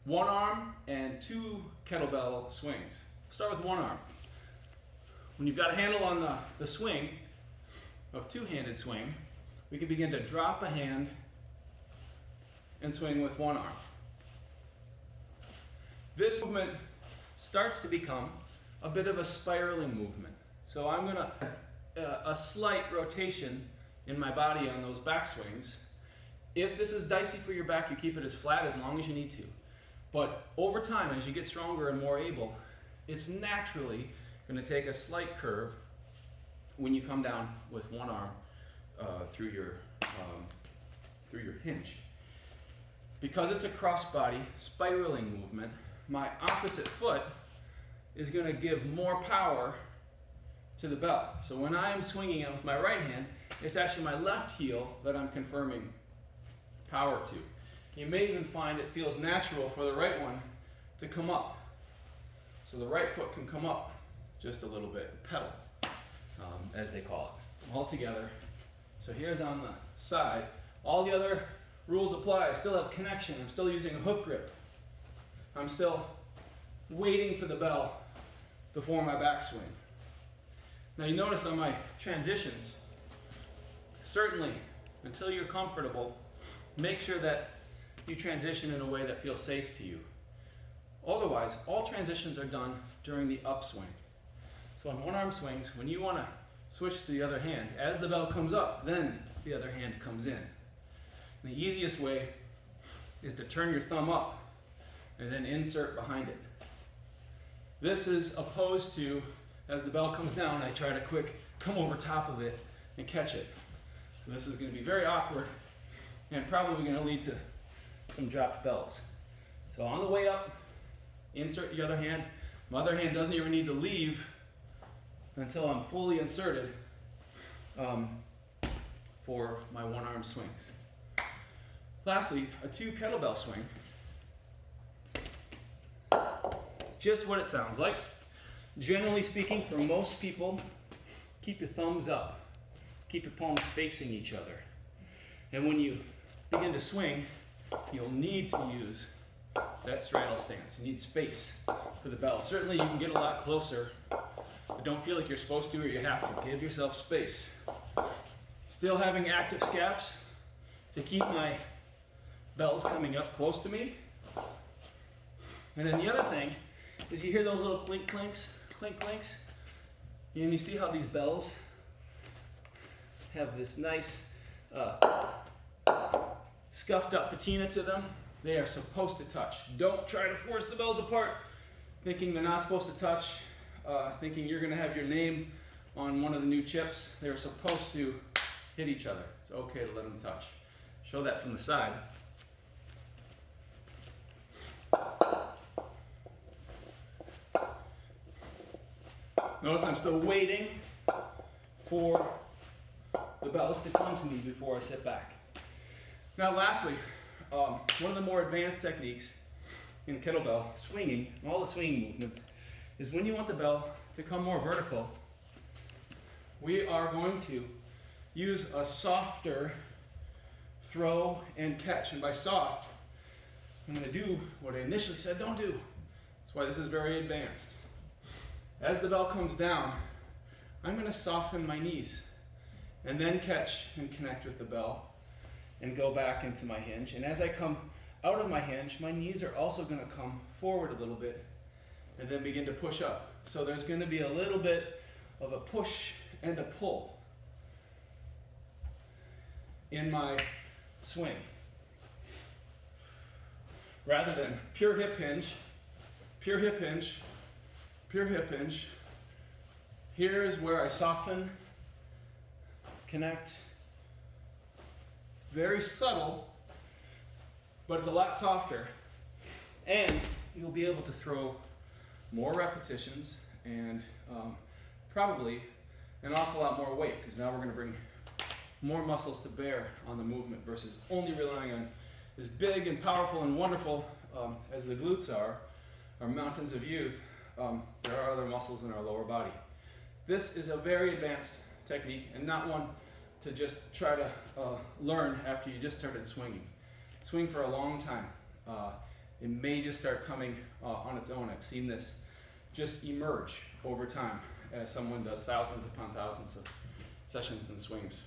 one arm and two kettlebell swings. Start with one arm. When you've got a handle on the swing, of two-handed swing, we can begin to drop a hand and swing with one arm. This movement starts to become a bit of a spiraling movement. So I'm gonna a slight rotation in my body on those back swings. If this is dicey for your back, you keep it as flat as long as you need to. But over time, as you get stronger and more able, it's naturally going to take a slight curve when you come down with one arm through your hinge. Because it's a cross-body spiraling movement, my opposite foot is going to give more power to the bell. So when I'm swinging it with my right hand, it's actually my left heel that I'm confirming power to. You may even find it feels natural for the right one to come up. So the right foot can come up just a little bit, pedal, as they call it, all together. So here's on the side. All the other rules apply. I still have connection. I'm still using a hook grip. I'm still waiting for the bell before my backswing. Now you notice on my transitions, certainly until you're comfortable, make sure that you transition in a way that feels safe to you. Otherwise, all transitions are done during the upswing. So on one arm swings, when you want to switch to the other hand, as the bell comes up, then the other hand comes in. And the easiest way is to turn your thumb up and then insert behind it. This is opposed to, as the bell comes down, I try to quick come over top of it and catch it. So this is going to be very awkward and probably going to lead to some dropped bells. So on the way up, insert the other hand. My other hand doesn't even need to leave until I'm fully inserted for my one arm swings. Lastly, a two kettlebell swing. Just what it sounds like. Generally speaking, for most people, keep your thumbs up. Keep your palms facing each other. And when you begin to swing, you'll need to use that straddle stance. You need space for the bell. Certainly you can get a lot closer, but don't feel like you're supposed to or you have to. Give yourself space. Still having active scaps to keep my bells coming up close to me. And then the other thing is you hear those little clink clinks, clink clinks, and you see how these bells have this nice scuffed up patina to them. They are supposed to touch. Don't try to force the bells apart thinking they're not supposed to touch, thinking you're going to have your name on one of the new chips. They're supposed to hit each other. It's okay to let them touch. Show that from the side. Notice I'm still waiting for the bells to come to me before I sit back. Now lastly, one of the more advanced techniques in kettlebell swinging, and all the swinging movements, is when you want the bell to come more vertical, we are going to use a softer throw and catch. And by soft, I'm going to do what I initially said don't do. That's why this is very advanced. As the bell comes down, I'm going to soften my knees and then catch and connect with the bell and go back into my hinge. And as I come out of my hinge, my knees are also going to come forward a little bit and then begin to push up. So there's going to be a little bit of a push and a pull in my swing. Rather than pure hip hinge, pure hip hinge, pure hip hinge, here is where I soften, connect. It's very subtle, but it's a lot softer. And you'll be able to throw more repetitions and probably an awful lot more weight, because now we're going to bring more muscles to bear on the movement versus only relying on as big and powerful and wonderful as the glutes are, our mountains of youth. There are other muscles in our lower body. This is a very advanced technique and not one to just try to learn after you just started swinging. Swing for a long time It may just start coming on its own. I've seen this just emerge over time as someone does thousands upon thousands of sessions and swings.